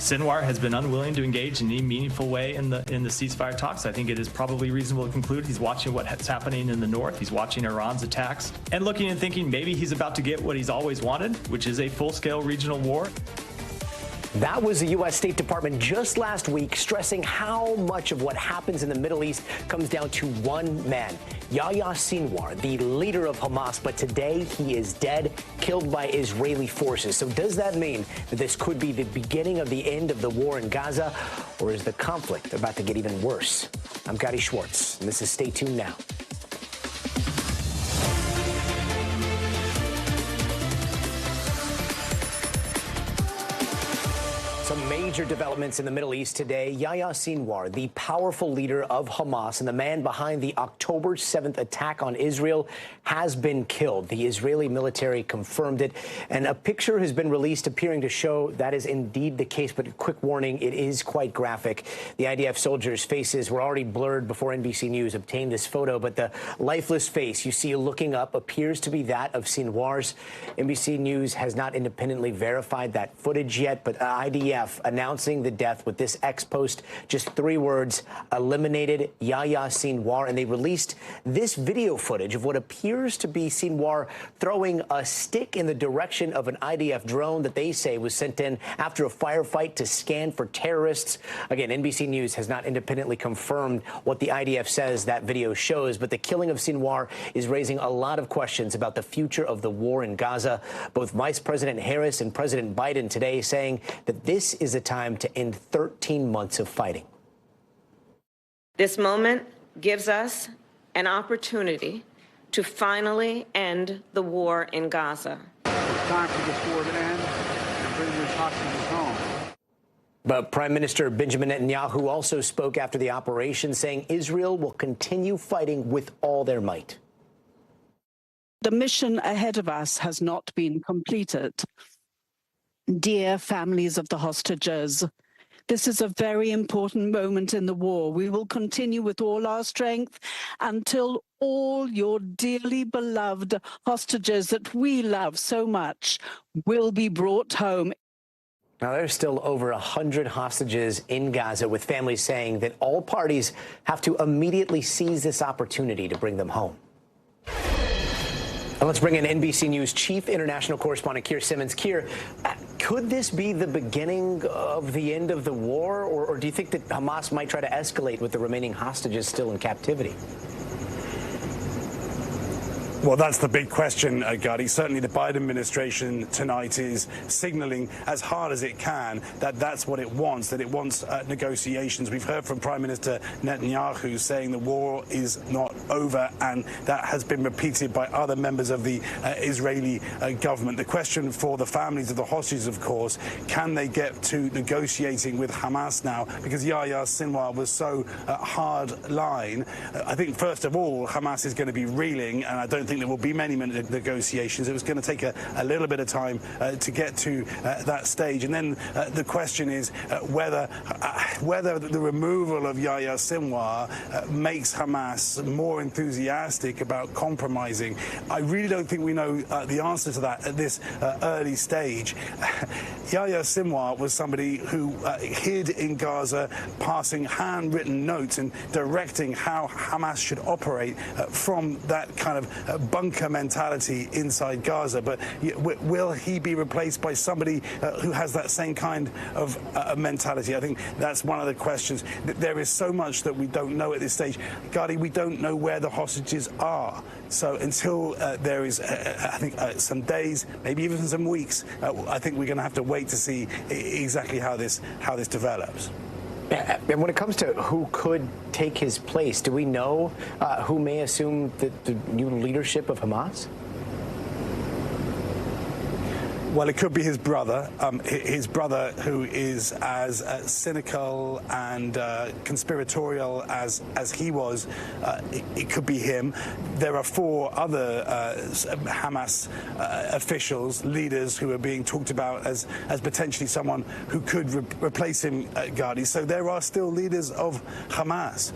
Sinwar has been unwilling to engage in any meaningful way in the ceasefire talks. I think it is probably reasonable to conclude he's watching what's happening in the north. He's watching Iran's attacks and looking and thinking maybe he's about to get what he's always wanted, which is a full-scale regional war. That was the U.S. State Department just last week stressing how much of what happens in the Middle East comes down to one man, Yahya Sinwar, the leader of Hamas. But today he is dead, killed by Israeli forces. So does that mean that this could be the beginning of the end of the war in Gaza, or is the conflict about to get even worse? I'm Gadi Schwartz, and this is Stay Tuned Now. Some major developments in the Middle East today. Yahya Sinwar, the powerful leader of Hamas and the man behind the October 7th attack on Israel, has been killed. The Israeli military confirmed it, and a picture has been released appearing to show that is indeed the case. But a quick warning, it is quite graphic. The IDF soldiers' faces were already blurred before NBC News obtained this photo, but the lifeless face you see looking up appears to be that of Sinwar's. NBC News has not independently verified that footage yet, but IDF announcing the death with this X post, just 3 words: eliminated Yahya Sinwar. And they released this video footage of what appears to be Sinwar throwing a stick in the direction of an IDF drone that they say was sent in after a firefight to scan for terrorists. Again, NBC News has not independently confirmed what the IDF says that video shows, but the killing of Sinwar is raising a lot of questions about the future of the war in Gaza. Both Vice President Harris and President Biden today saying that this is a time to end 13 months of fighting. This moment gives us an opportunity to finally end the war in Gaza. It's time for this war to end and bring these hostages home. But Prime Minister Benjamin Netanyahu also spoke after the operation, saying Israel will continue fighting with all their might. The mission ahead of us has not been completed. Dear families of the hostages, this is a very important moment in the war. We will continue with all our strength until all your dearly beloved hostages that we love so much will be brought home. Now, there's still over 100 hostages in Gaza, with families saying that all parties have to immediately seize this opportunity to bring them home. Let's bring in NBC News chief international correspondent Keir Simmons. Keir, could this be the beginning of the end of the war, or do you think that Hamas might try to escalate with the remaining hostages still in captivity? Well, that's the big question, Gadi. Certainly the Biden administration tonight is signaling as hard as it can that that's what it wants, that it wants negotiations. We've heard from Prime Minister Netanyahu saying the war is not over, and that has been repeated by other members of the Israeli government. The question for the families of the hostages, of course, can they get to negotiating with Hamas now? Because Yahya Sinwar was so hard line. I think, first of all, Hamas is going to be reeling, and I don't think there will be many negotiations. It was going to take a little bit of time to get to that stage. And then the question is whether the removal of Yahya Sinwar makes Hamas more enthusiastic about compromising. I really don't think we know the answer to that at this early stage. Yahya Sinwar was somebody who hid in Gaza, passing handwritten notes and directing how Hamas should operate from that kind of bunker mentality inside Gaza. But will he be replaced by somebody who has that same kind of mentality? I think that's one of the questions. There is so much that we don't know at this stage. Gadi, we don't know where the hostages are. So until there is, I think, some days, maybe even some weeks, I think we're going to have to wait to see exactly how this develops. And when it comes to who could take his place, do we know who may assume the new leadership of Hamas? Well, it could be his brother who is as cynical and conspiratorial as he was. It could be him. There are 4 other Hamas officials, leaders, who are being talked about as potentially someone who could replace him, Gadi. So there are still leaders of Hamas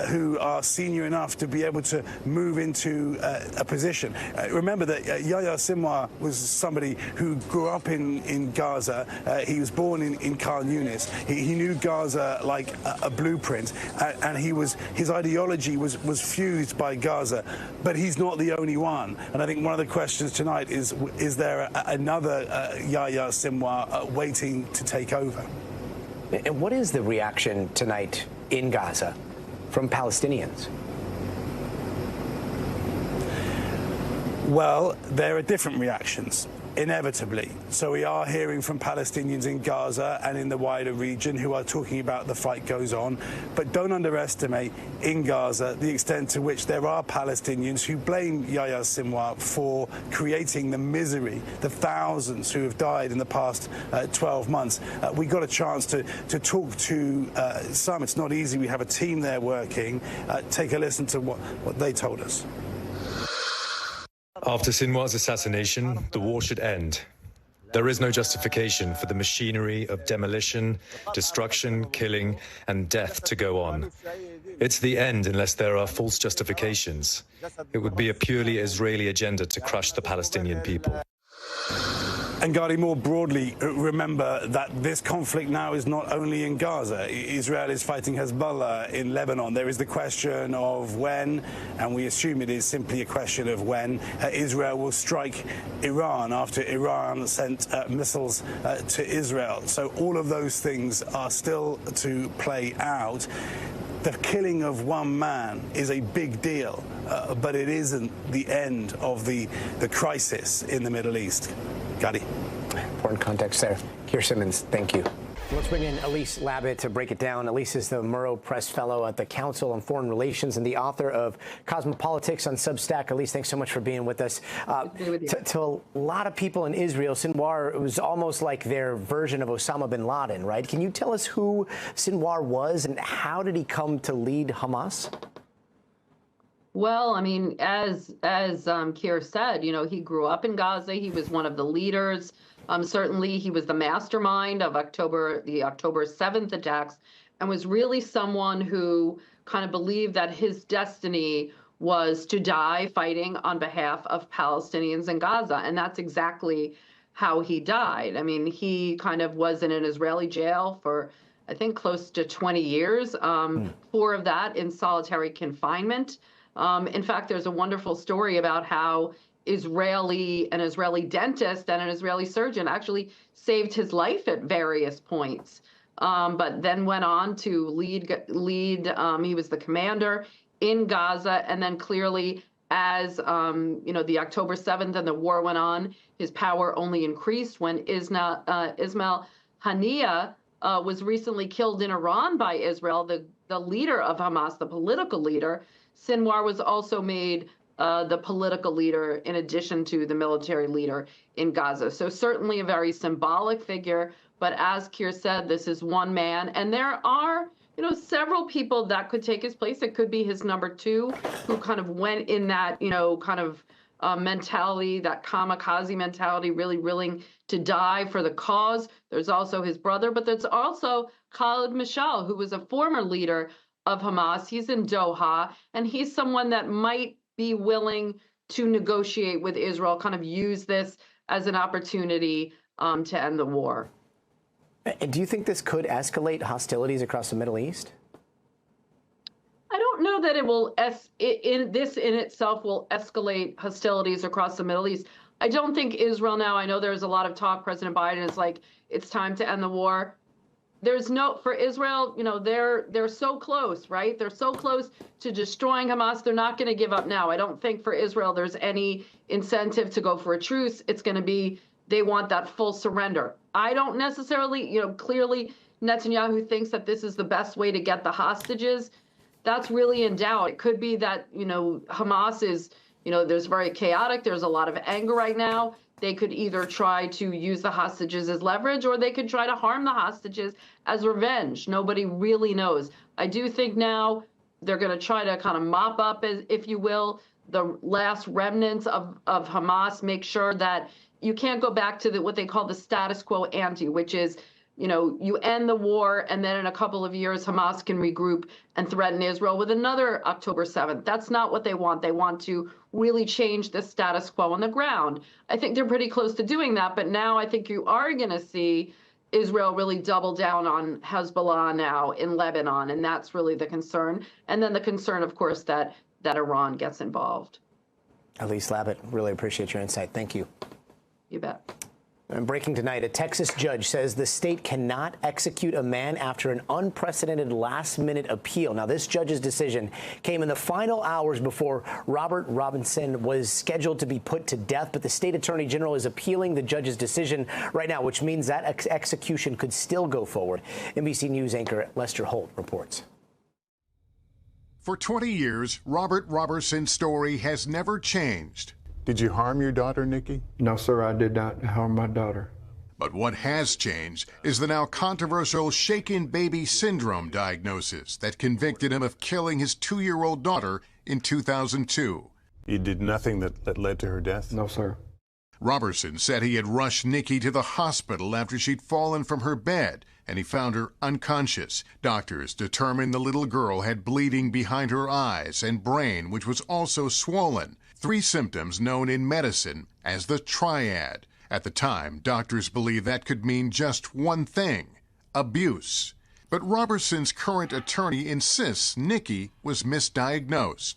who are senior enough to be able to move into a position. Remember that Yahya Sinwar was somebody who grew up in Gaza. He was born in Khan Yunis. He knew Gaza like a blueprint, and his ideology was fused by Gaza. But he's not the only one. And I think one of the questions tonight is there another Yahya Sinwar waiting to take over? And what is the reaction tonight in Gaza from Palestinians? Well, there are different reactions, inevitably. So we are hearing from Palestinians in Gaza and in the wider region who are talking about the fight goes on. But don't underestimate in Gaza the extent to which there are Palestinians who blame Yahya Sinwar for creating the misery, the thousands who have died in the past 12 months. We got a chance to talk to some. It's not easy. We have a team there working. Take a listen to what they told us. After Sinwar's assassination, the war should end. There is no justification for the machinery of demolition, destruction, killing, and death to go on. It's the end unless there are false justifications. It would be a purely Israeli agenda to crush the Palestinian people. And Gadi, more broadly, remember that this conflict now is not only in Gaza. Israel is fighting Hezbollah in Lebanon. There is the question of when, and we assume it is simply a question of when, Israel will strike Iran after Iran sent missiles to Israel. So all of those things are still to play out. The killing of one man is a big deal, but it isn't the end of the crisis in the Middle East. Gadi. Important context there. Keir Simmons, thank you. Let's bring in Elise Labott to break it down. Elise is the Murrow Press Fellow at the Council on Foreign Relations and the author of Cosmopolitics on Substack. Elise, thanks so much for being with us. To a lot of people in Israel, Sinwar was almost like their version of Osama bin Laden, right? Can you tell us who Sinwar was and how did he come to lead Hamas? Well, I mean, as Keir said, you know, he grew up in Gaza. He was one of the leaders. Certainly, he was the mastermind of the October 7th attacks, and was really someone who kind of believed that his destiny was to die fighting on behalf of Palestinians in Gaza, and that's exactly how he died. I mean, he kind of was in an Israeli jail for, I think, close to 20 years, 4 of that in solitary confinement. In fact, there's a wonderful story about how an Israeli dentist and an Israeli surgeon actually saved his life at various points, but then went on to lead. He was the commander in Gaza, and then clearly, as you know, the October 7th and the war went on, his power only increased when Ismail Haniyeh was recently killed in Iran by Israel, the leader of Hamas, the political leader. Sinwar was also made the political leader in addition to the military leader in Gaza. So certainly a very symbolic figure. But as Keir said, this is one man. And there are, you know, several people that could take his place. It could be his number 2, who kind of went in that, you know, kind of mentality, that kamikaze mentality, really willing to die for the cause. There's also his brother, but there's also Khalid Mashal, who was a former leader of Hamas. He's in Doha, and he's someone that might be willing to negotiate with Israel, kind of use this as an opportunity to end the war. And do you think this could escalate hostilities across the Middle East? I don't know that it will. This in itself will escalate hostilities across the Middle East. I don't think Israel now. I know there's a lot of talk. President Biden is like, it's time to end the war. There's no, for Israel, you know, they're so close, right? They're so close to destroying Hamas. They're not going to give up now. I don't think for Israel there's any incentive to go for a truce. It's going to be, they want that full surrender. I don't necessarily, you know, clearly Netanyahu thinks that this is the best way to get the hostages. That's really in doubt. It could be that, you know, Hamas is, you know, there's very chaotic. There's a lot of anger right now. They could either try to use the hostages as leverage, or they could try to harm the hostages as revenge. Nobody really knows. I do think now they're going to try to kind of mop up, if you will, the last remnants of Hamas, make sure that you can't go back to what they call the status quo ante, which is you end the war, and then in a couple of years, Hamas can regroup and threaten Israel with another October 7th. That's not what they want. They want to really change the status quo on the ground. I think they're pretty close to doing that, but now I think you are going to see Israel really double down on Hezbollah now in Lebanon, and that's really the concern. And then the concern, of course, that Iran gets involved. Elise Labott, really appreciate your insight. Thank you. You bet. And breaking tonight, a Texas judge says the state cannot execute a man after an unprecedented last-minute appeal. Now, this judge's decision came in the final hours before Robert Robinson was scheduled to be put to death, but the state attorney general is appealing the judge's decision right now, which means that execution could still go forward. NBC News anchor Lester Holt reports. For 20 years, Robert Robertson's story has never changed. Did you harm your daughter, Nikki? No, sir, I did not harm my daughter. But what has changed is the now controversial shaken baby syndrome diagnosis that convicted him of killing his 2-year-old daughter in 2002. You did nothing that led to her death? No, sir. Robertson said he had rushed Nikki to the hospital after she'd fallen from her bed, and he found her unconscious. Doctors determined the little girl had bleeding behind her eyes and brain, which was also swollen. 3 symptoms known in medicine as the triad. At the time, doctors believed that could mean just one thing: abuse. But Robertson's current attorney insists Nikki was misdiagnosed.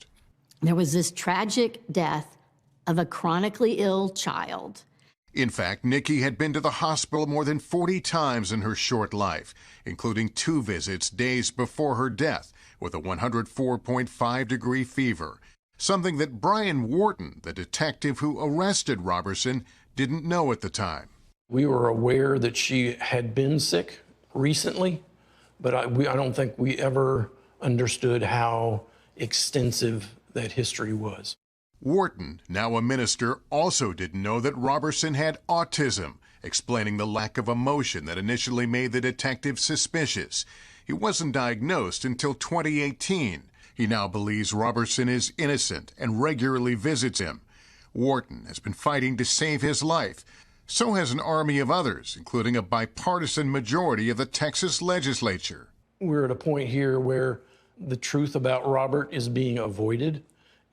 There was this tragic death of a chronically ill child. In fact, Nikki had been to the hospital more than 40 times in her short life, including 2 visits days before her death with a 104.5-degree fever. Something that Brian Wharton, the detective who arrested Robertson, didn't know at the time. We were aware that she had been sick recently, but I don't think we ever understood how extensive that history was. Wharton, now a minister, also didn't know that Robertson had autism, explaining the lack of emotion that initially made the detective suspicious. He wasn't diagnosed until 2018. He now believes Robertson is innocent and regularly visits him. Wharton has been fighting to save his life. So has an army of others, including a bipartisan majority of the Texas legislature. We're at a point here where the truth about Robert is being avoided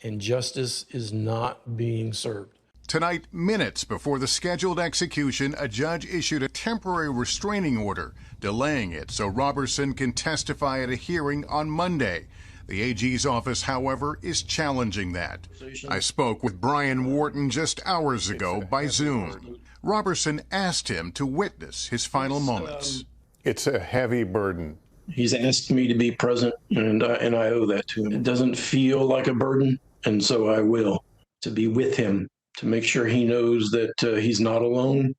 and justice is not being served. Tonight, minutes before the scheduled execution, a judge issued a temporary restraining order, delaying it so Robertson can testify at a hearing on Monday. The AG's office, however, is challenging that. I spoke with Brian Wharton just hours ago by Zoom. Robertson asked him to witness his final moments. It's a heavy burden. He's asked me to be present, and I owe that to him. It doesn't feel like a burden, and so I will, to be with him, to make sure he knows that he's not alone.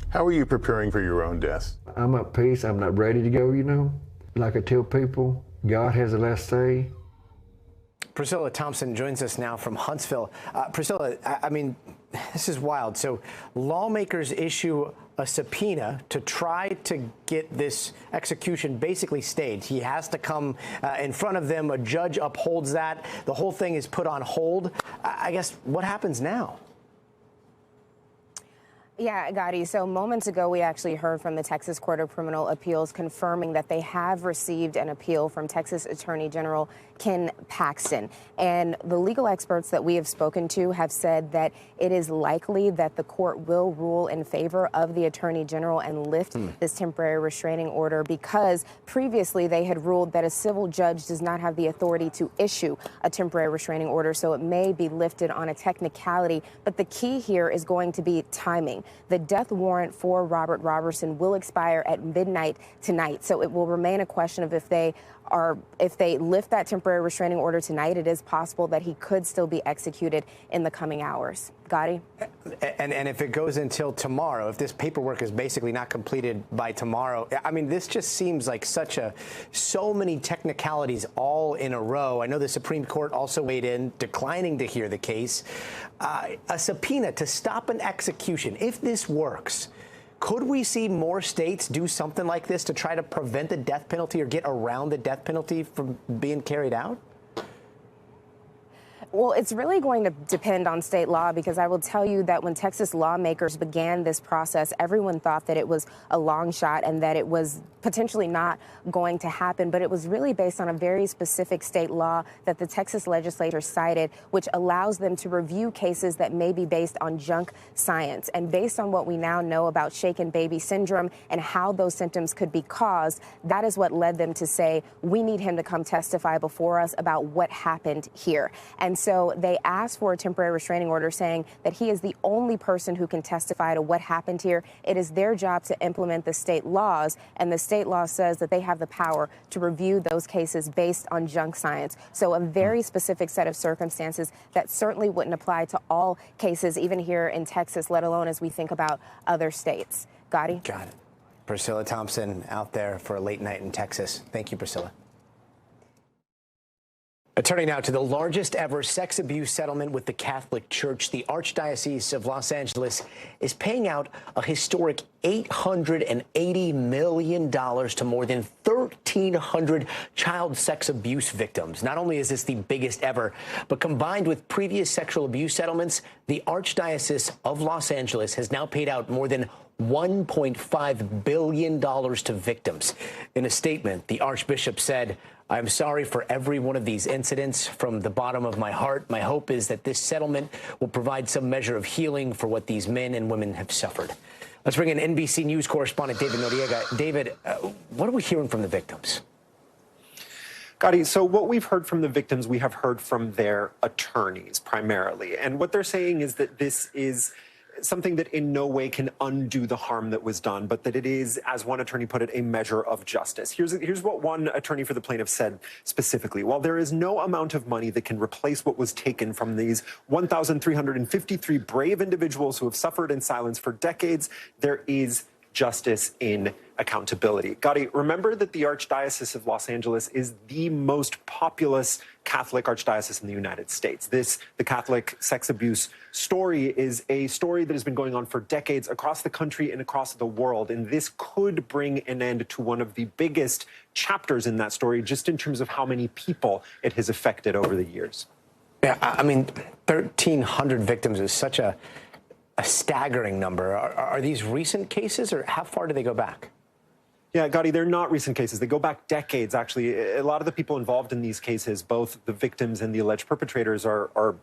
How are you preparing for your own death? I'm at peace. I'm not ready to go, Like I tell people, God has the last say. Priscilla Thompson joins us now from Huntsville. Priscilla, I mean, this is wild. So lawmakers issue a subpoena to try to get this execution basically staged. He has to come in front of them. A judge upholds that. The whole thing is put on hold. I guess what happens now? Yeah, Gadi. So moments ago, we actually heard from the Texas Court of Criminal Appeals confirming that they have received an appeal from Texas Attorney General Ken Paxton. And the legal experts that we have spoken to have said that it is likely that the court will rule in favor of the Attorney General and lift this temporary restraining order, because previously they had ruled that a civil judge does not have the authority to issue a temporary restraining order, so it may be lifted on a technicality. But the key here is going to be timing. The death warrant for Robert Robertson will expire at midnight tonight, so it will remain a question of if they lift that temporary restraining order tonight, it is possible that he could still be executed in the coming hours. Gadi? And if it goes until tomorrow, if this paperwork is basically not completed by tomorrow, I mean, this just seems like so many technicalities all in a row. I know the Supreme Court also weighed in, declining to hear the case. A subpoena to stop an execution, if this works, could we see more states do something like this to try to prevent the death penalty or get around the death penalty from being carried out? Well, it's really going to depend on state law, because I will tell you that when Texas lawmakers began this process, everyone thought that it was a long shot and that it was potentially not going to happen. But it was really based on a very specific state law that the Texas legislature cited, which allows them to review cases that may be based on junk science. And based on what we now know about shaken baby syndrome and how those symptoms could be caused, that is what led them to say, we need him to come testify before us about what happened here. And so they asked for a temporary restraining order, saying that he is the only person who can testify to what happened here. It is their job to implement the state laws, and the state law says that they have the power to review those cases based on junk science. So a very specific set of circumstances that certainly wouldn't apply to all cases, even here in Texas, let alone as we think about other states. Gadi? Got it. Priscilla Thompson out there for a late night in Texas. Thank you, Priscilla. Turning now to the largest ever sex abuse settlement with the Catholic Church. The Archdiocese of Los Angeles is paying out a historic $880 million to more than 1,300 child sex abuse victims. Not only is this the biggest ever, but combined with previous sexual abuse settlements, the Archdiocese of Los Angeles has now paid out more than $1.5 billion to victims. In a statement, the Archbishop said, "I'm sorry for every one of these incidents from the bottom of my heart. My hope is that this settlement will provide some measure of healing for what these men and women have suffered." Let's bring in NBC News correspondent David Noriega. David, what are we hearing from the victims? Gadi, so what we've heard from the victims, we have heard from their attorneys primarily. And what they're saying is that this is something that in no way can undo the harm that was done, but that it is, as one attorney put it, a measure of justice. Here's what one attorney for the plaintiff said specifically. While there is no amount of money that can replace what was taken from these 1,353 brave individuals who have suffered in silence for decades, there is justice in accountability. Gadi, remember that the Archdiocese of Los Angeles is the most populous Catholic archdiocese in the United States. The Catholic sex abuse story is a story that has been going on for decades across the country and across the world. And this could bring an end to one of the biggest chapters in that story, just in terms of how many people it has affected over the years. Yeah, I mean, 1,300 victims is such a staggering number. Are these recent cases, or how far do they go back? Yeah, Gadi, they're not recent cases. They go back decades, actually. A lot of the people involved in these cases, both the victims and the alleged perpetrators, are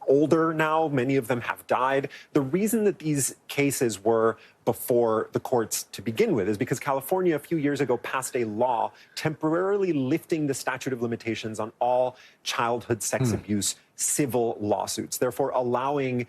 older now. Many of them have died. The reason that these cases were before the courts to begin with is because California a few years ago passed a law temporarily lifting the statute of limitations on all childhood sex abuse civil lawsuits, therefore allowing,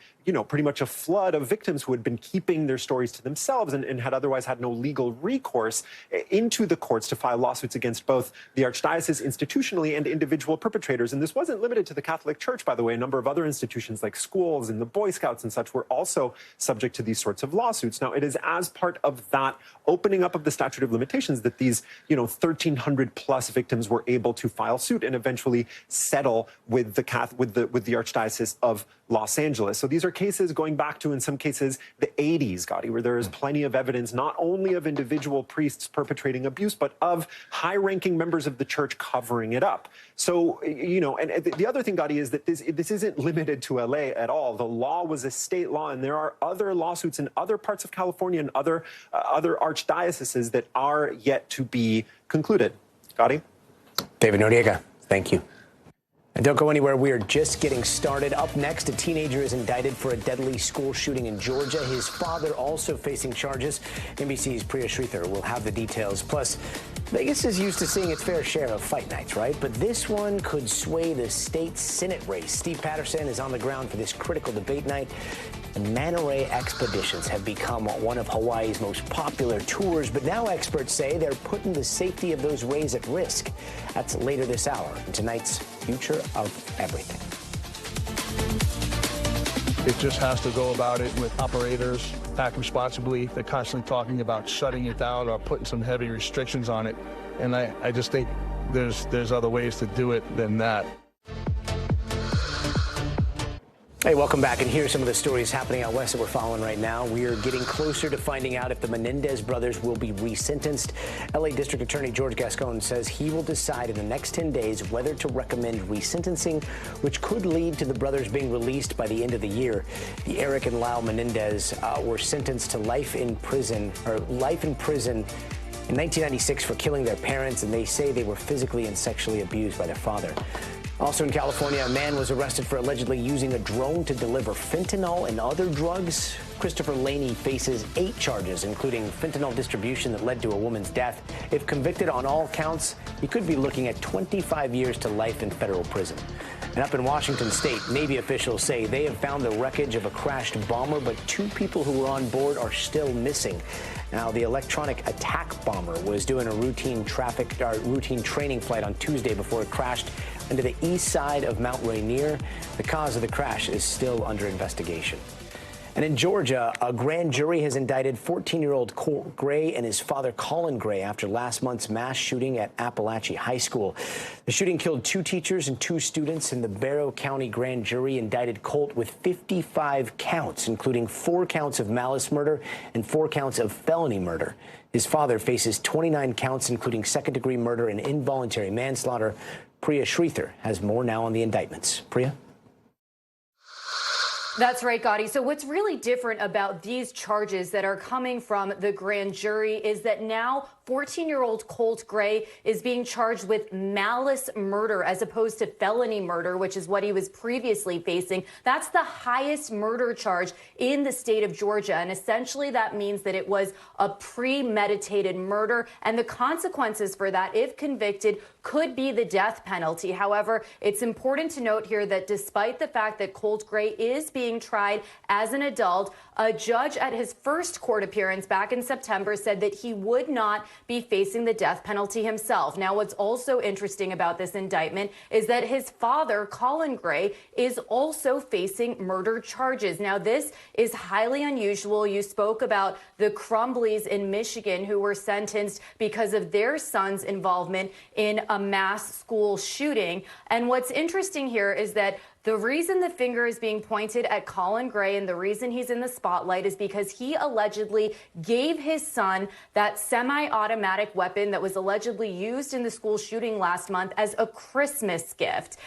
pretty much a flood of victims who had been keeping their stories to themselves and had otherwise had no legal recourse into the courts to file lawsuits against both the Archdiocese institutionally and individual perpetrators. And this wasn't limited to the Catholic Church, by the way. A number of other institutions like schools and the Boy Scouts and such were also subject to these sorts of lawsuits. Now, it is as part of that opening up of the statute of limitations that these, 1,300 plus victims were able to file suit and eventually settle with the Archdiocese of Los Angeles. So these are cases going back to, in some cases, the 80s, Gadi, where there is plenty of evidence not only of individual priests perpetrating abuse, but of high-ranking members of the church covering it up. So, and the other thing, Gadi, is that this isn't limited to LA at all. The law was a state law, and there are other lawsuits in other parts of California and other archdioceses that are yet to be concluded. Gadi? David Noriega, thank you. And don't go anywhere. We are just getting started. Up next, a teenager is indicted for a deadly school shooting in Georgia. His father also facing charges. NBC's Priya Sridhar will have the details. Plus, Vegas is used to seeing its fair share of fight nights, right? But this one could sway the state Senate race. Steve Patterson is on the ground for this critical debate night. The Manta Ray expeditions have become one of Hawaii's most popular tours, but now experts say they're putting the safety of those rays at risk. That's later this hour in tonight's Future of Everything. It just has to go about it with operators, act responsibly. They're constantly talking about shutting it down or putting some heavy restrictions on it. And I just think there's other ways to do it than that. Hey, welcome back. And here's some of the stories happening out west that we're following right now. We are getting closer to finding out if the Menendez brothers will be resentenced. L.A. District Attorney George Gascon says he will decide in the next 10 days whether to recommend resentencing, which could lead to the brothers being released by the end of the year. The Eric and Lyle Menendez were sentenced to life in prison in 1996 for killing their parents, and they say they were physically and sexually abused by their father. Also in California, a man was arrested for allegedly using a drone to deliver fentanyl and other drugs. Christopher Laney faces 8 charges, including fentanyl distribution that led to a woman's death. If convicted on all counts, he could be looking at 25 years to life in federal prison. And up in Washington state, Navy officials say they have found the wreckage of a crashed bomber, but 2 people who were on board are still missing. Now, the electronic attack bomber was doing a routine training flight on Tuesday before it crashed into the east side of Mount Rainier. The cause of the crash is still under investigation. And in Georgia, a grand jury has indicted 14-year-old Colt Gray and his father, Colin Gray, after last month's mass shooting at Appalachia High School. The shooting killed 2 teachers and 2 students, and the Barrow County grand jury indicted Colt with 55 counts, including 4 counts of malice murder and 4 counts of felony murder. His father faces 29 counts, including second-degree murder and involuntary manslaughter. Priya Shrithar has more now on the indictments. Priya? That's right, Gadi. So what's really different about these charges that are coming from the grand jury is that now 14-year-old Colt Gray is being charged with malice murder as opposed to felony murder, which is what he was previously facing. That's the highest murder charge in the state of Georgia. And essentially that means that it was a premeditated murder. And the consequences for that, if convicted, could be the death penalty. However, it's important to note here that despite the fact that Colt Gray is being tried as an adult, a judge at his first court appearance back in September said that he would not be facing the death penalty himself. Now, what's also interesting about this indictment is that his father, Colin Gray, is also facing murder charges. Now, this is highly unusual. You spoke about the Crumbleys in Michigan who were sentenced because of their son's involvement in a mass school shooting. And what's interesting here is that the reason the finger is being pointed at Colin Gray and the reason he's in the spotlight is because he allegedly gave his son that semi-automatic weapon that was allegedly used in the school shooting last month as a Christmas gift.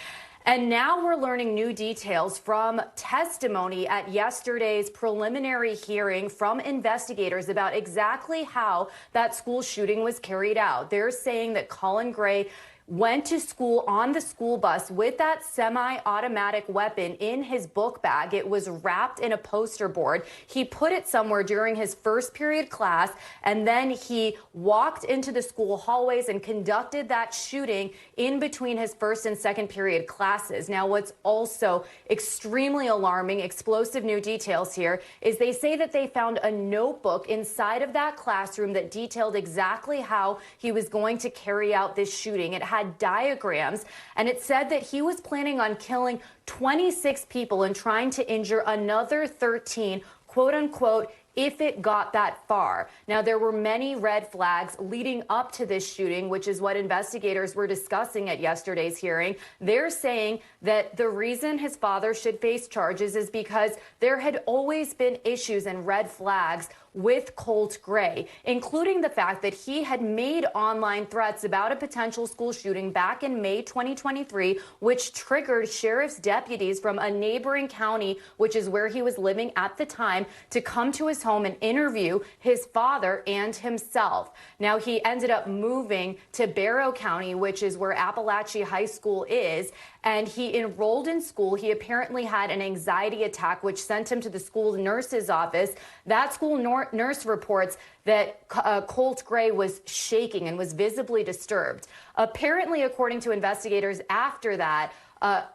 And now we're learning new details from testimony at yesterday's preliminary hearing from investigators about exactly how that school shooting was carried out. They're saying that Colin Gray went to school on the school bus with that semi-automatic weapon in his book bag. It was wrapped in a poster board. He put it somewhere during his first period class, and then he walked into the school hallways and conducted that shooting in between his first and second period classes. Now, what's also extremely alarming, explosive new details here, is they say that they found a notebook inside of that classroom that detailed exactly how he was going to carry out this shooting. It had diagrams, and it said that he was planning on killing 26 people and trying to injure another 13, quote unquote, if it got that far. Now, there were many red flags leading up to this shooting, which is what investigators were discussing at yesterday's hearing. They're saying that the reason his father should face charges is because there had always been issues and red flags with Colt Gray, including the fact that he had made online threats about a potential school shooting back in May 2023, which triggered sheriff's deputies from a neighboring county, which is where he was living at the time, to come to his home and interview his father and himself. Now, he ended up moving to Barrow County, which is where Appalachia High School is, and he enrolled in school. He apparently had an anxiety attack, which sent him to the school nurse's office. That school nurse reports that Colt Gray was shaking and was visibly disturbed. Apparently, according to investigators after that,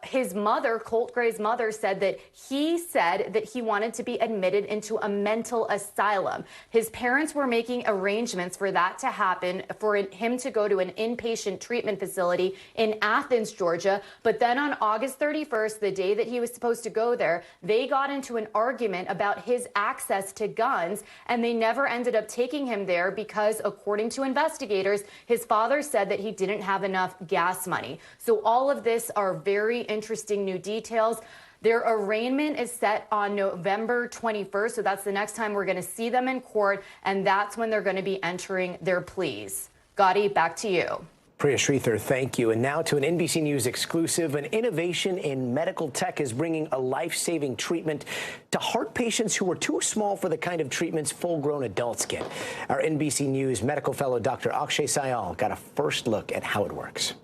his mother, Colt Gray's mother, said that he wanted to be admitted into a mental asylum. His parents were making arrangements for that to happen, for him to go to an inpatient treatment facility in Athens, Georgia. But then on August 31st, the day that he was supposed to go there, they got into an argument about his access to guns, and they never ended up taking him there because, according to investigators, his father said that he didn't have enough gas money. So all of this are very interesting new details. Their arraignment is set on November 21st, so that's the next time we're going to see them in court, and that's when they're going to be entering their pleas. Gadi, back to you. Priya Sridhar, thank you. And now to an NBC News exclusive. An innovation in medical tech is bringing a life-saving treatment to heart patients who are too small for the kind of treatments full-grown adults get. Our NBC News medical fellow, Dr. Oct.17, got a first look at how it works.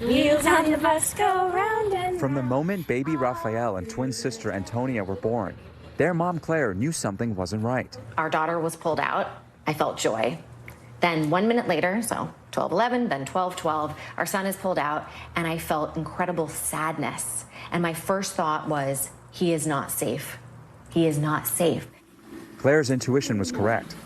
Wheels on the bus go round and From the moment baby Raphael and twin sister Antonia were born, their mom Claire knew something wasn't right. Our daughter was pulled out. I felt joy. Then 1 minute later, so 12:11, then 12:12, our son is pulled out, and I felt incredible sadness. And my first thought was, he is not safe. He is not safe. Claire's intuition was correct.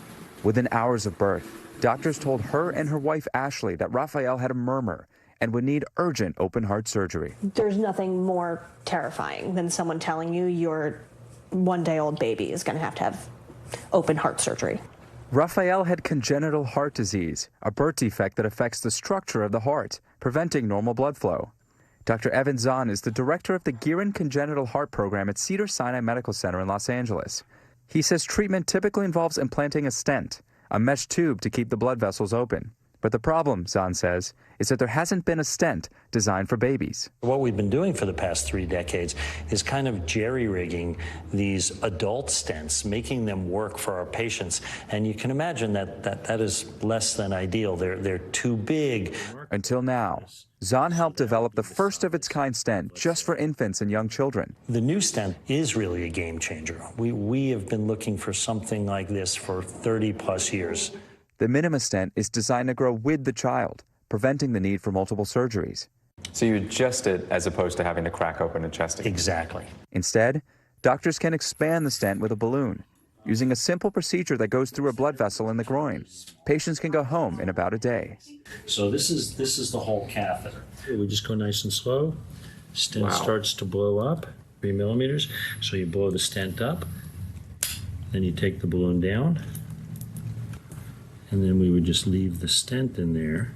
Within hours of birth, doctors told her and her wife Ashley that Raphael had a murmur and would need urgent open heart surgery. There's nothing more terrifying than someone telling you your one-day-old baby is going to have open heart surgery. Raphael had congenital heart disease, a birth defect that affects the structure of the heart, preventing normal blood flow. Dr. Evan Zahn is the director of the Gearin Congenital Heart Program at Cedars-Sinai Medical Center in Los Angeles. He says treatment typically involves implanting a stent, a mesh tube to keep the blood vessels open. But the problem, Zahn says, is that there hasn't been a stent designed for babies. What we've been doing for the past 3 decades is kind of jerry-rigging these adult stents, making them work for our patients. And you can imagine that is less than ideal. They're too big. Until now, Zahn helped develop the first of its kind stent just for infants and young children. The new stent is really a game changer. We have been looking for something like this for 30 plus years. The Minima stent is designed to grow with the child, preventing the need for multiple surgeries. So you adjust it as opposed to having to crack open a chest? Exactly. Instead, doctors can expand the stent with a balloon, using a simple procedure that goes through a blood vessel in the groin. Patients can go home in about a day. So this is the whole catheter. We just go nice and slow. Stent starts to blow up, 3 millimeters. So you blow the stent up, then you take the balloon down, and then we would just leave the stent in there.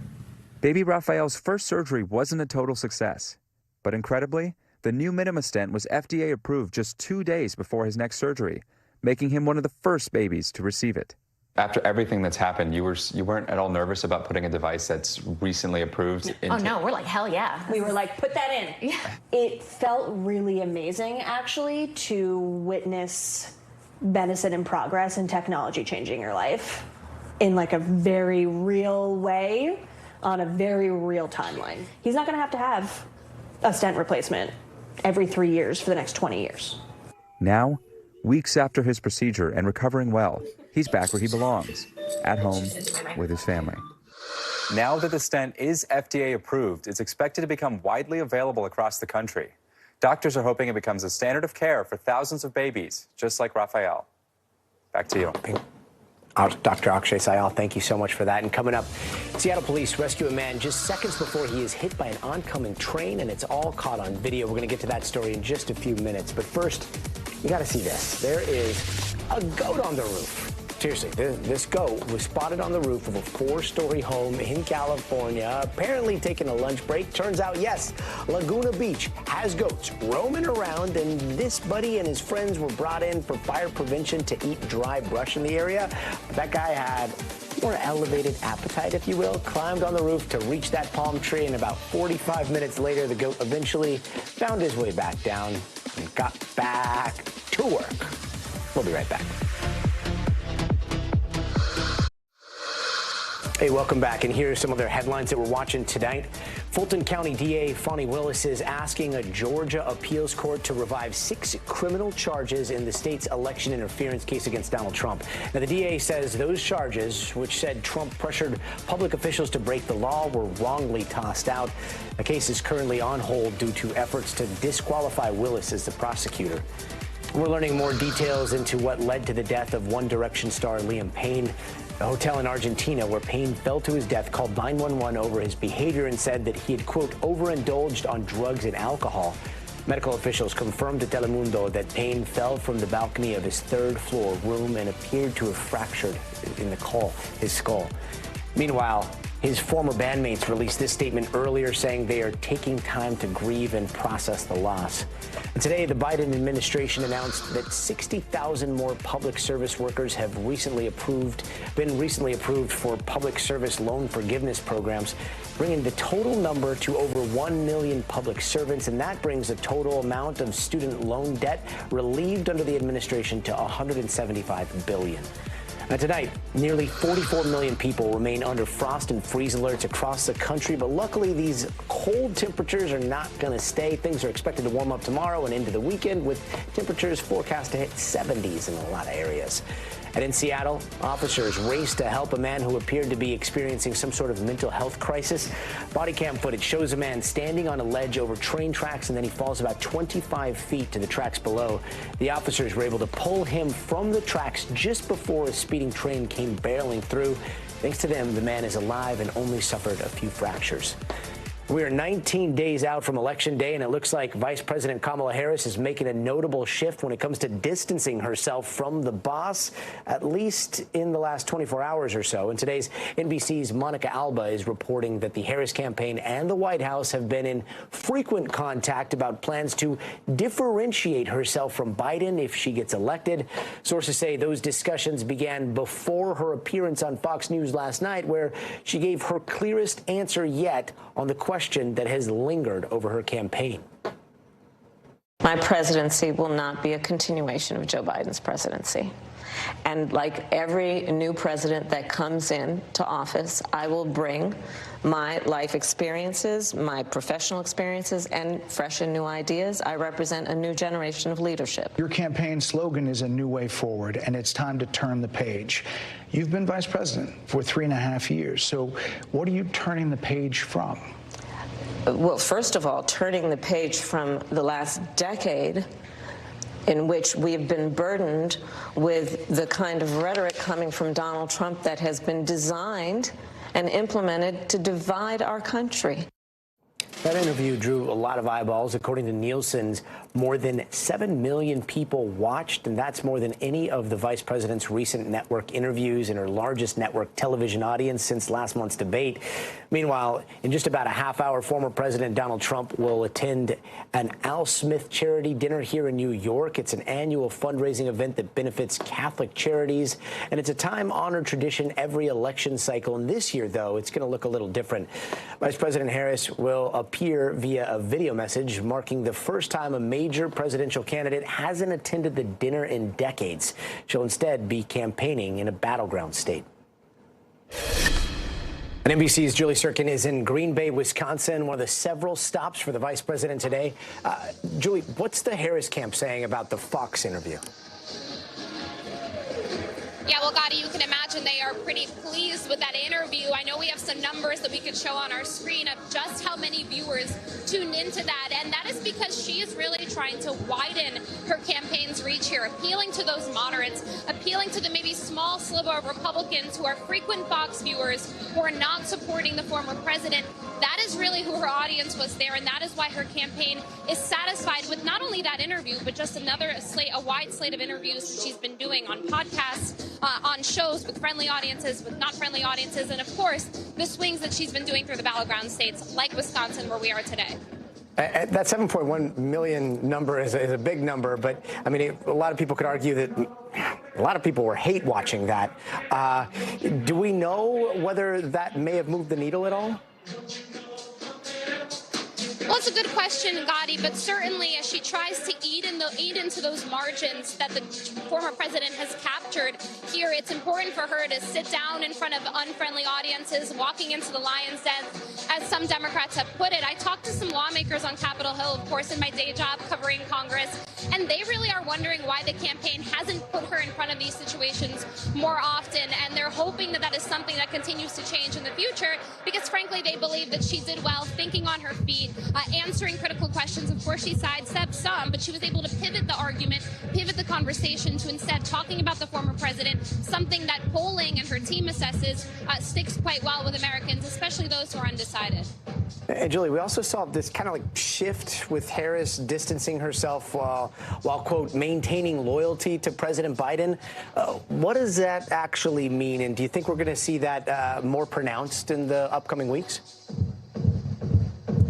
Baby Raphael's first surgery wasn't a total success. But incredibly, the new Minima stent was FDA approved just 2 days before his next surgery, making him one of the first babies to receive it. After everything that's happened, you weren't at all nervous about putting a device that's recently approved into... Oh no, we're like, hell yeah. We were like, put that in. Yeah. It felt really amazing, actually, to witness medicine and progress and technology changing your life in like a very real way, on a very real timeline. He's not going to have a stent replacement every 3 years for the next 20 years. Now, weeks after his procedure and recovering well, he's back where he belongs, at home with his family. Now that the stent is FDA approved, it's expected to become widely available across the country. Doctors are hoping it becomes a standard of care for thousands of babies, just like Raphael. Back to you. Dr. Oct.17, thank you so much for that. And coming up, Seattle police rescue a man just seconds before he is hit by an oncoming train, and it's all caught on video. We're going to get to that story in just a few minutes. But first, you got to see this. There is a goat on the roof. Seriously, this goat was spotted on the roof of a 4-story home in California, apparently taking a lunch break. Turns out, yes, Laguna Beach has goats roaming around, and this buddy and his friends were brought in for fire prevention to eat dry brush in the area. But that guy had more elevated appetite, if you will, climbed on the roof to reach that palm tree, and about 45 minutes later, the goat eventually found his way back down and got back to work. We'll be right back. Hey, welcome back. And here are some other headlines that we're watching tonight. Fulton County DA Fonnie Willis is asking a Georgia appeals court to revive 6 criminal charges in the state's election interference case against Donald Trump. Now, the DA says those charges, which said Trump pressured public officials to break the law, were wrongly tossed out. The case is currently on hold due to efforts to disqualify Willis as the prosecutor. We're learning more details into what led to the death of One Direction star Liam Payne. A hotel in Argentina where Payne fell to his death called 911 over his behavior and said that he had, quote, overindulged on drugs and alcohol. Medical officials confirmed to Telemundo that Payne fell from the balcony of his 3rd-floor room and appeared to have fractured his skull. Meanwhile, His former bandmates released this statement earlier saying they are taking time to grieve and process the loss. And today, the Biden administration announced that 60,000 more public service workers have been recently approved for public service loan forgiveness programs, bringing the total number to over 1 million public servants, and that brings the total amount of student loan debt relieved under the administration to $175 billion. Now, tonight, nearly 44 million people remain under frost and freeze alerts across the country, but luckily these cold temperatures are not going to stay. Things are expected to warm up tomorrow and into the weekend, with temperatures forecast to hit 70s in a lot of areas. And in Seattle, officers raced to help a man who appeared to be experiencing some sort of mental health crisis. Body cam footage shows a man standing on a ledge over train tracks, and then he falls about 25 feet to the tracks below. The officers were able to pull him from the tracks just before a speeding train came barreling through. Thanks to them, the man is alive and only suffered a few fractures. We are 19 days out from Election Day, and it looks like Vice President Kamala Harris is making a notable shift when it comes to distancing herself from the boss, at least in the last 24 hours or so. And today's NBC's Monica Alba is reporting that the Harris campaign and the White House have been in frequent contact about plans to differentiate herself from Biden if she gets elected. Sources say those discussions began before her appearance on Fox News last night, where she gave her clearest answer yet on the question that has lingered over her campaign. My presidency will not be a continuation of Joe Biden's presidency. And like every new president that comes into office, I will bring my life experiences, my professional experiences, and fresh and new ideas. I represent a new generation of leadership. Your campaign slogan is a new way forward, and it's time to turn the page. You've been vice president for 3.5 years. So what are you turning the page from? Well, first of all, turning the page from the last decade in which we've been burdened with the kind of rhetoric coming from Donald Trump that has been designed and implemented to divide our country. That interview drew a lot of eyeballs. According to Nielsen's, more than 7 million people watched, and that's more than any of the vice president's recent network interviews and her largest network television audience since last month's debate. Meanwhile, in just about a half hour, former President Donald Trump will attend an Al Smith charity dinner here in New York. It's an annual fundraising event that benefits Catholic charities, and it's a time-honored tradition every election cycle. And this year, though, it's going to look a little different. Vice President Harris will appear via a video message, marking the first time a major presidential candidate hasn't attended the dinner in decades. She'll instead be campaigning in a battleground state. And NBC's Julie Sirkin is in Green Bay, Wisconsin, one of the several stops for the vice president today. Julie, what's the Harris camp saying about the Fox interview? Yeah, well, Gadi, you can imagine they are pretty pleased with that interview. I know we have some numbers that we could show on our screen of just how many viewers tuned into that, and that is because she is really trying to widen her campaign's reach here, appealing to those moderates, appealing to the maybe small sliver of Republicans who are frequent Fox viewers who are not supporting the former president. That is really who her audience was there, and that is why her campaign is satisfied with not only that interview, but just a wide slate of interviews she's been doing on podcasts, on shows with friendly audiences, with not friendly audiences, and of course, the swings that she's been doing through the battleground states like Wisconsin, where we are today. That 7.1 million number is a big number, but I mean, a lot of people could argue that a lot of people were hate watching that. Do we know whether that may have moved the needle at all? Well, it's a good question, Gadi, but certainly as she tries to eat into those margins that the former president has captured here, it's important for her to sit down in front of unfriendly audiences, walking into the lion's den, as some Democrats have put it. I talked to some lawmakers on Capitol Hill, of course, in my day job covering Congress, and they really are wondering why the campaign hasn't put her in front of these situations more often, and they're hoping that that is something that continues to change in the future, because frankly, they believe that she did well thinking on her feet, answering critical questions. Of course, she sidestepped some, but she was able to pivot the argument, pivot the conversation to instead talking about the former president, something that polling and her team assesses sticks quite well with Americans, especially those who are undecided. And Julie, we also saw this kind of like shift with Harris distancing herself while quote, maintaining loyalty to President Biden. What does that actually mean? And do you think we're going to see that more pronounced in the upcoming weeks?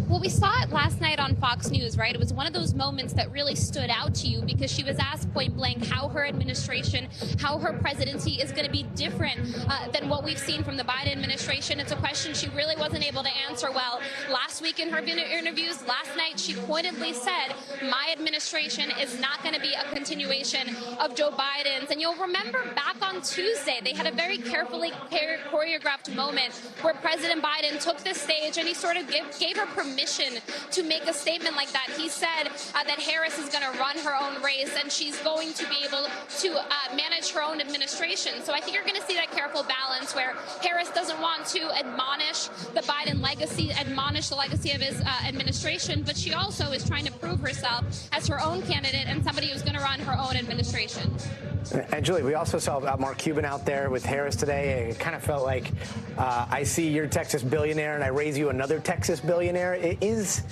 Well, we saw it last night on Fox News, right? It was one of those moments that really stood out to you because she was asked point blank how her administration, how her presidency is going to be different than what we've seen from the Biden administration. It's a question she really wasn't able to answer well last week in her interviews. Last night, she pointedly said, my administration is not going to be a continuation of Joe Biden's. And you'll remember back on Tuesday, they had a very carefully choreographed moment where President Biden took the stage and he sort of gave her permission to make a statement like that. He said that Harris is going to run her own race and she's going to be able to manage her own administration. So I think you're going to see that careful balance where Harris doesn't want to admonish the Biden legacy, admonish the legacy of his administration, but she also is trying to prove herself as her own candidate and somebody who's going to run her own administration. And Julie, we also saw Mark Cuban out there with Harris today. It kind of felt like I see your Texas billionaire and I raise you another Texas billionaire. Is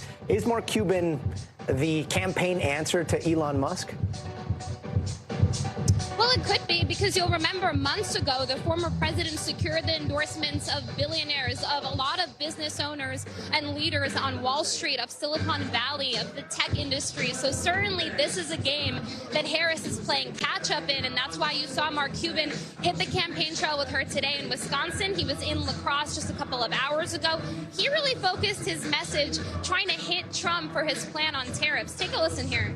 Mark Cuban the campaign answer to Elon Musk? Well, it could be, because you'll remember months ago, the former president secured the endorsements of billionaires, of a lot of business owners and leaders on Wall Street, of Silicon Valley, of the tech industry. So certainly this is a game that Harris is playing catch up in, and that's why you saw Mark Cuban hit the campaign trail with her today in Wisconsin. He was in La Crosse just a couple of hours ago. He really focused his message trying to hit Trump for his plan on tariffs. Take a listen here.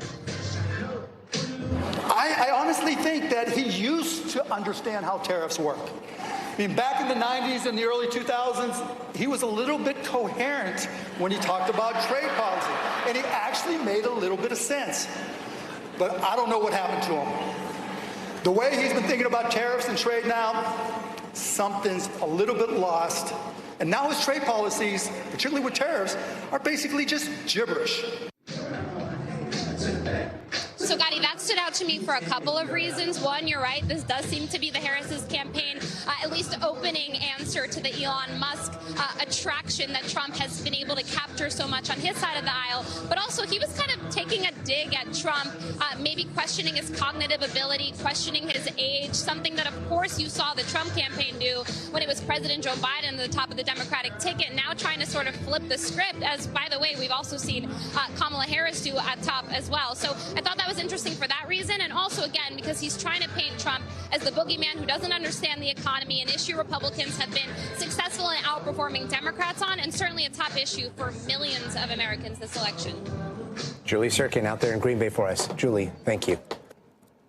I honestly think that he used to understand how tariffs work. I mean, back in the 90s and the early 2000s, he was a little bit coherent when he talked about trade policy, and he actually made a little bit of sense. But I don't know what happened to him. The way he's been thinking about tariffs and trade now, something's a little bit lost. And now his trade policies, particularly with tariffs, are basically just gibberish. So, Gadi, that stood out to me for a couple of reasons. One, you're right, this does seem to be the Harris's campaign, at least opening answer to the Elon Musk attraction that Trump has been able to capture so much on his side of the aisle. But also, he was kind of taking a dig at Trump, maybe questioning his cognitive ability, questioning his age, something that, of course, you saw the Trump campaign do when it was President Joe Biden at the top of the Democratic ticket, now trying to sort of flip the script, as, by the way, we've also seen Kamala Harris do at top as well. So I thought that was interesting for that reason, and also, again, because he's trying to paint Trump as the boogeyman who doesn't understand the economy, an issue Republicans have been successful in outperforming Democrats on, and certainly a top issue for millions of Americans this election. Julie Sirkin out there in Green Bay for us. Julie, thank you.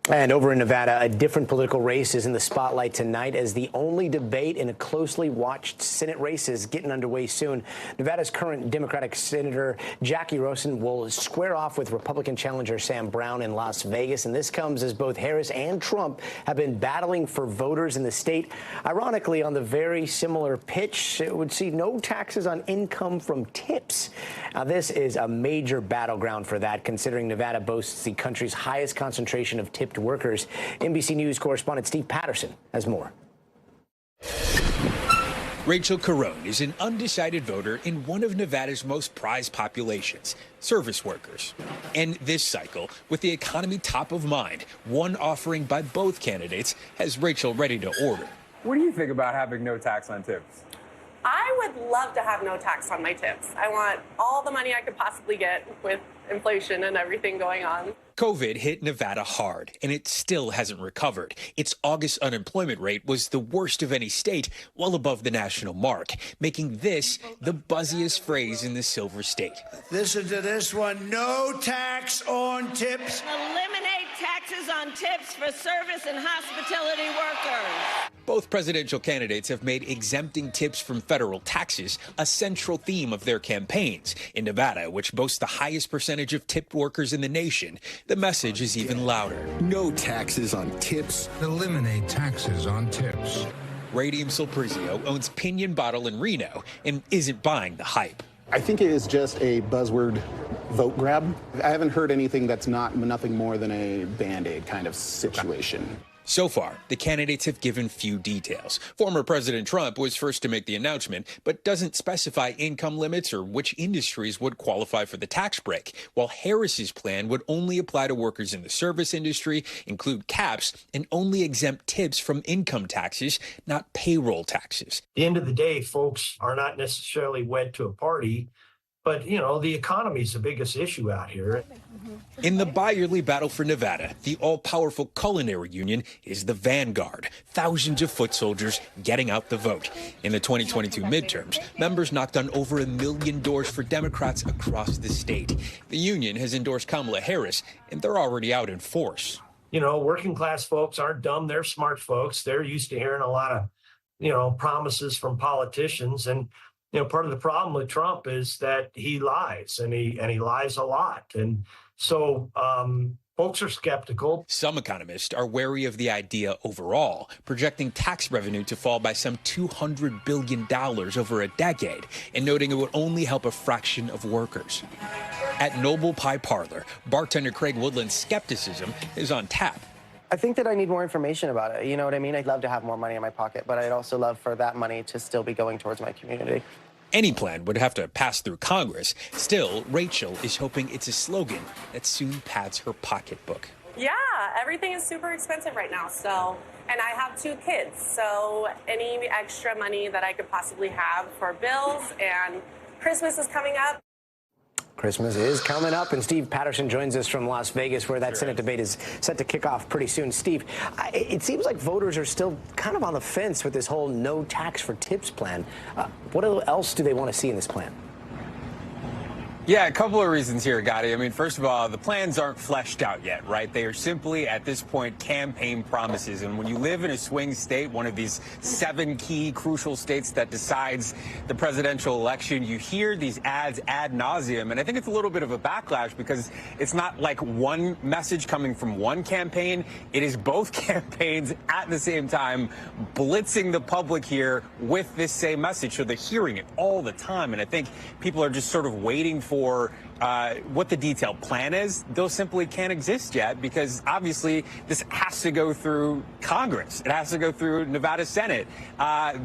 And over in Nevada, a different political race is in the spotlight tonight as the only debate in a closely watched Senate race is getting underway soon. Nevada's current Democratic Senator Jackie Rosen will square off with Republican challenger Sam Brown in Las Vegas. And this comes as both Harris and Trump have been battling for voters in the state. Ironically, on the very similar pitch, it would see no taxes on income from tips. Now, this is a major battleground for that, considering Nevada boasts the country's highest concentration of tipped workers. NBC News correspondent Steve Patterson has more. Rachel Carone is an undecided voter in one of Nevada's most prized populations, service workers. And this cycle, with the economy top of mind, one offering by both candidates has Rachel ready to order. What do you think about having no tax on tips? I would love to have no tax on my tips. I want all the money I could possibly get with inflation and everything going on. COVID hit Nevada hard, and it still hasn't recovered. Its August unemployment rate was the worst of any state, well above the national mark, making this the buzziest phrase in the Silver State. Listen to this one. No tax on tips. Eliminate taxes on tips for service and hospitality workers. Both presidential candidates have made exempting tips from federal taxes a central theme of their campaigns. In Nevada, which boasts the highest percentage of tipped workers in the nation, the message is even louder. No taxes on tips. Eliminate taxes on tips. Radium Sulprizio owns Pinion Bottle in Reno and isn't buying the hype. I think it is just a buzzword vote grab. I haven't heard anything that's nothing more than a Band-Aid kind of situation. So far, the candidates have given few details. Former President Trump was first to make the announcement, but doesn't specify income limits or which industries would qualify for the tax break, while Harris's plan would only apply to workers in the service industry, include caps, and only exempt tips from income taxes, not payroll taxes. At the end of the day, folks are not necessarily wed to a party, but, you know, the economy is the biggest issue out here. In the bi-yearly battle for Nevada, the all-powerful culinary union is the vanguard, thousands of foot soldiers getting out the vote. In the 2022 midterms, members knocked on over 1 million doors for Democrats across the state. The union has endorsed Kamala Harris, and they're already out in force. You know, working class folks aren't dumb. They're smart folks. They're used to hearing a lot of, you know, promises from politicians. And, you know, part of the problem with Trump is that he lies, and he lies a lot. And so folks are skeptical. Some economists are wary of the idea overall, projecting tax revenue to fall by some $200 billion over a decade, and noting it would only help a fraction of workers. At Noble Pie Parlor, bartender Craig Woodland's skepticism is on tap. I think that I need more information about it. You know what I mean? I'd love to have more money in my pocket, but I'd also love for that money to still be going towards my community. Any plan would have to pass through Congress. Still, Rachel is hoping it's a slogan that soon pads her pocketbook. Yeah, everything is super expensive right now. So, and I have 2 kids. So any extra money that I could possibly have for bills, and Christmas is coming up. Christmas is coming up, and Steve Patterson joins us from Las Vegas, where that Senate debate is set to kick off pretty soon. Steve, it seems like voters are still kind of on the fence with this whole no tax for tips plan. What else do they want to see in this plan? Yeah, a couple of reasons here, Gadi. I mean, first of all, the plans aren't fleshed out yet, right? They are simply, at this point, campaign promises. And when you live in a swing state, one of these 7 key crucial states that decides the presidential election, you hear these ads ad nauseum. And I think it's a little bit of a backlash because it's not like one message coming from one campaign. It is both campaigns at the same time blitzing the public here with this same message. So they're hearing it all the time. And I think people are just sort of waiting for what the detailed plan is. Those simply can't exist yet because obviously this has to go through Congress. It has to go through Nevada Senate.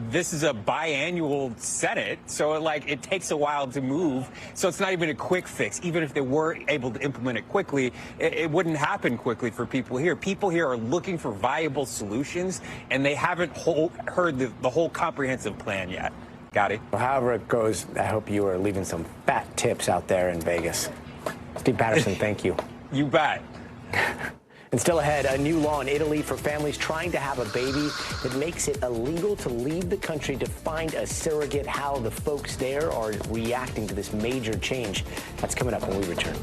This is a biannual Senate, so it takes a while to move. So it's not even a quick fix. Even if they were able to implement it quickly, it wouldn't happen quickly for people here. People here are looking for viable solutions, and they haven't heard the whole comprehensive plan yet. Gadi. Well, however it goes, I hope you are leaving some fat tips out there in Vegas. Steve Patterson, thank you. You bet. And still ahead, a new law in Italy for families trying to have a baby that makes it illegal to leave the country to find a surrogate. How the folks there are reacting to this major change. That's coming up when we return.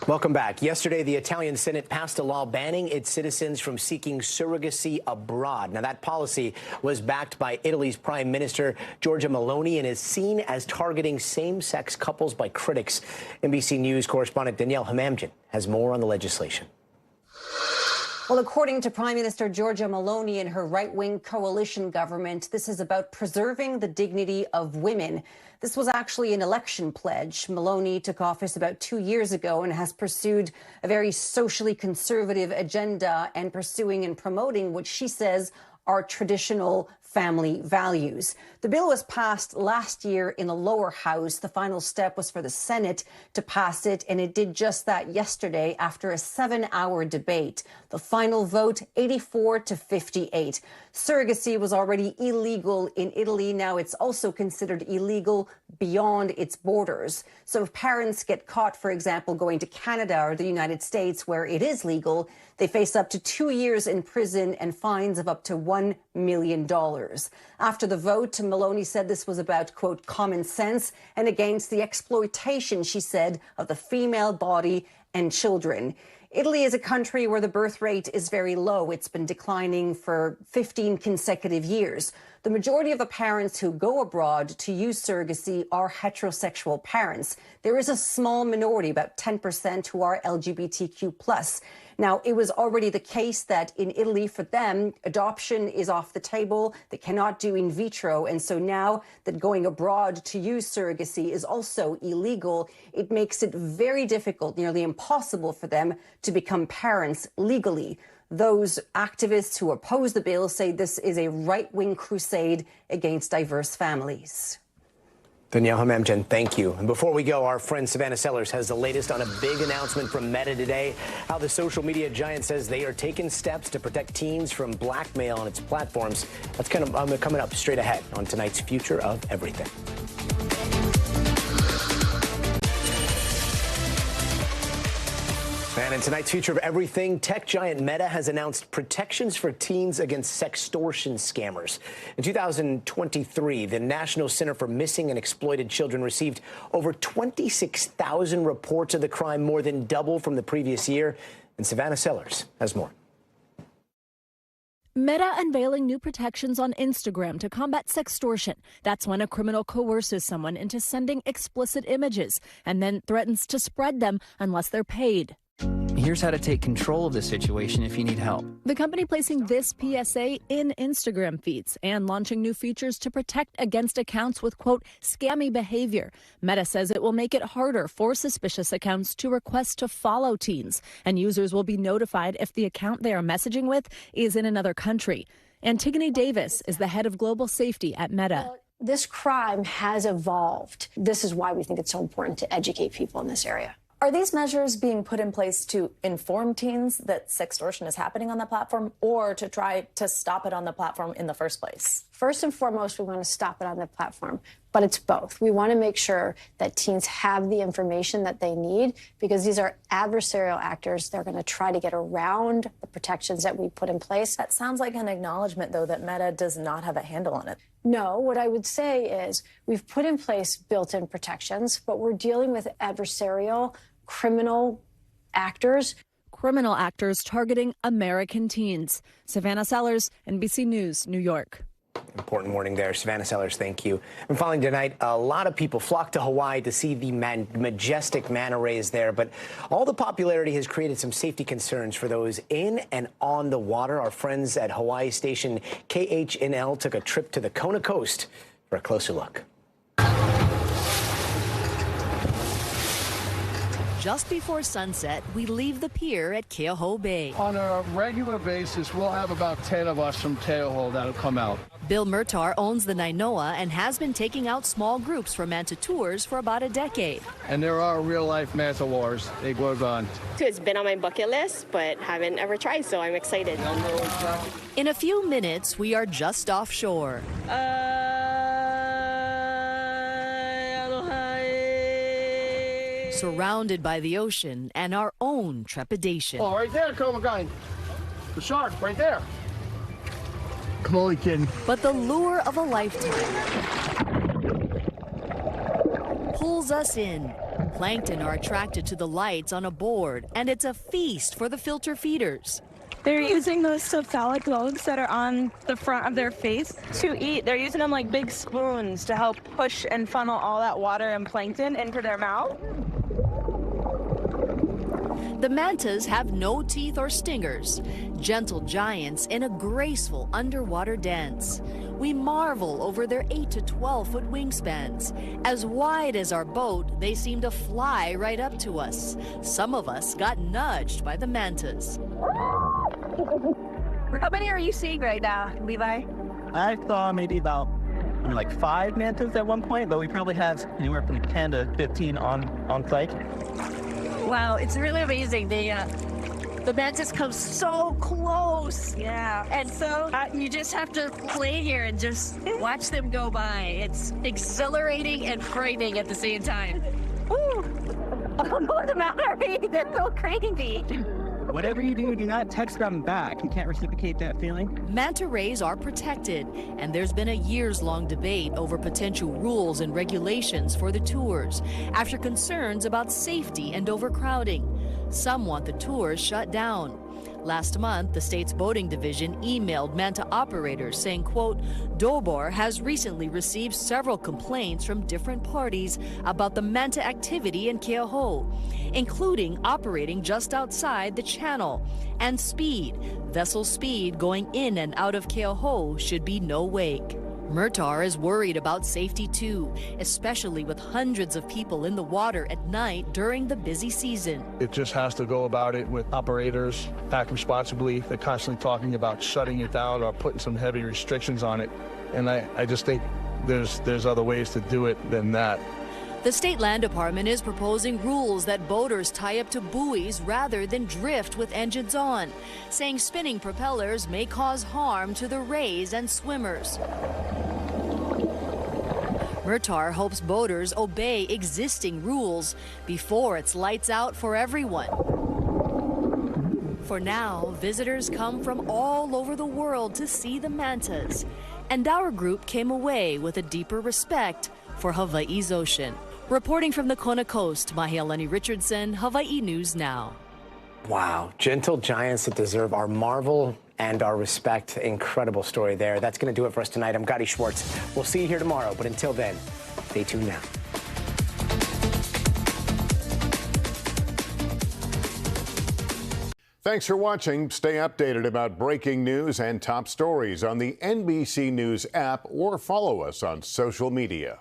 Welcome back. Yesterday, the Italian Senate passed a law banning its citizens from seeking surrogacy abroad. Now, that policy was backed by Italy's Prime Minister, Giorgia Meloni, and is seen as targeting same-sex couples by critics. NBC News correspondent Danielle Hamamdjian has more on the legislation. Well, according to Prime Minister Giorgia Meloni and her right-wing coalition government, this is about preserving the dignity of women. This was actually an election pledge. Meloni took office about 2 years ago and has pursued a very socially conservative agenda and pursuing and promoting what she says are traditional family values. The bill was passed last year in the lower house. The final step was for the Senate to pass it, and it did just that yesterday after a 7-hour debate. The final vote, 84 to 58. Surrogacy was already illegal in Italy. Now it's also considered illegal beyond its borders. So if parents get caught, for example, going to Canada or the United States where it is legal, they face up to 2 years in prison and fines of up to $1 million. After the vote, Meloni said this was about, quote, common sense and against the exploitation, she said, of the female body and children. Italy is a country where the birth rate is very low. It's been declining for 15 consecutive years. The majority of the parents who go abroad to use surrogacy are heterosexual parents. There is a small minority, about 10%, who are LGBTQ+. Now, it was already the case that in Italy, for them, adoption is off the table. They cannot do in vitro. And so now that going abroad to use surrogacy is also illegal, it makes it very difficult, nearly impossible for them to become parents legally. Those activists who oppose the bill say this is a right-wing crusade against diverse families. Danielle Hamamdjan, thank you. And before we go, our friend Savannah Sellers has the latest on a big announcement from Meta today, how the social media giant says they are taking steps to protect teens from blackmail on its platforms. That's coming up straight ahead on tonight's Future of Everything. And in tonight's Future of Everything, tech giant Meta has announced protections for teens against sextortion scammers. In 2023, the National Center for Missing and Exploited Children received over 26,000 reports of the crime, more than double from the previous year. And Savannah Sellers has more. Meta unveiling new protections on Instagram to combat sextortion. That's when a criminal coerces someone into sending explicit images and then threatens to spread them unless they're paid. Here's how to take control of the situation if you need help. The company placing this PSA in Instagram feeds and launching new features to protect against accounts with, quote, scammy behavior. Meta says it will make it harder for suspicious accounts to request to follow teens, and users will be notified if the account they are messaging with is in another country. Antigone Davis is the head of global safety at Meta. This crime has evolved. This is why we think it's so important to educate people in this area. Are these measures being put in place to inform teens that sextortion is happening on the platform, or to try to stop it on the platform in the first place? First and foremost, we want to stop it on the platform, but it's both. We want to make sure that teens have the information that they need, because these are adversarial actors. They're going to try to get around the protections that we put in place. That sounds like an acknowledgement, though, that Meta does not have a handle on it. No, what I would say is we've put in place built-in protections, but we're dealing with adversarial criminal actors. Criminal actors targeting American teens. Savannah Sellers, NBC News, New York. Important warning there. Savannah Sellers, thank you. And finally tonight, a lot of people flocked to Hawaii to see the majestic manta rays there, but all the popularity has created some safety concerns for those in and on the water. Our friends at Hawaii station KHNL took a trip to the Kona coast for a closer look. Just before sunset, we leave the pier at Keauhou Bay. On a regular basis, we'll have about 10 of us from Keauhou that'll come out. Bill Murtar owns the Nainoa and has been taking out small groups for manta tours for about a decade. And there are real-life manta wars. They go on. It's been on my bucket list, but haven't ever tried, so I'm excited. In a few minutes, we are just offshore. Surrounded by the ocean and our own trepidation. Oh, right there, Cobra Guy. The shark, right there. Come on, kid. But the lure of a lifetime pulls us in. Plankton are attracted to the lights on a board, and it's a feast for the filter feeders. They're using those cephalic lobes that are on the front of their face to eat. They're using them like big spoons to help push and funnel all that water and plankton into their mouth. The mantas have no teeth or stingers, gentle giants in a graceful underwater dance. We marvel over their 8 to 12-foot wingspans. As wide as our boat, they seem to fly right up to us. Some of us got nudged by the mantas. How many are you seeing right now, Levi? I saw maybe about like 5 mantas at one point, but we probably have anywhere from 10 to 15 on site. Wow, it's really amazing. The mantas come so close. Yeah. And so you just have to play here and just watch them go by. It's exhilarating and frightening at the same time. Ooh. What's the matter? They're so crazy. Whatever you do not text them back. You can't reciprocate that feeling. Manta rays are protected, and there's been a years-long debate over potential rules and regulations for the tours after concerns about safety and overcrowding. Some want the tours shut down. Last month, the state's boating division emailed manta operators saying, quote, Dobor has recently received several complaints from different parties about the manta activity in Keauhou, including operating just outside the channel and speed. Vessel speed going in and out of Keauhou should be no wake. Murtaugh is worried about safety too, especially with hundreds of people in the water at night during the busy season. It just has to go about it with operators, act responsibly. They're constantly talking about shutting it down or putting some heavy restrictions on it. And I just think there's other ways to do it than that. The state land department is proposing rules that boaters tie up to buoys rather than drift with engines on, saying spinning propellers may cause harm to the rays and swimmers. Murtaugh hopes boaters obey existing rules before it's lights out for everyone. For now, visitors come from all over the world to see the mantas, and our group came away with a deeper respect for Hawaii's ocean. Reporting from the Kona Coast, Mahialani Richardson, Hawaii News Now. Wow, gentle giants that deserve our marvel and our respect. Incredible story there. That's going to do it for us tonight. I'm Gadi Schwartz. We'll see you here tomorrow, but until then, stay tuned now. Thanks for watching. Stay updated about breaking news and top stories on the NBC News app or follow us on social media.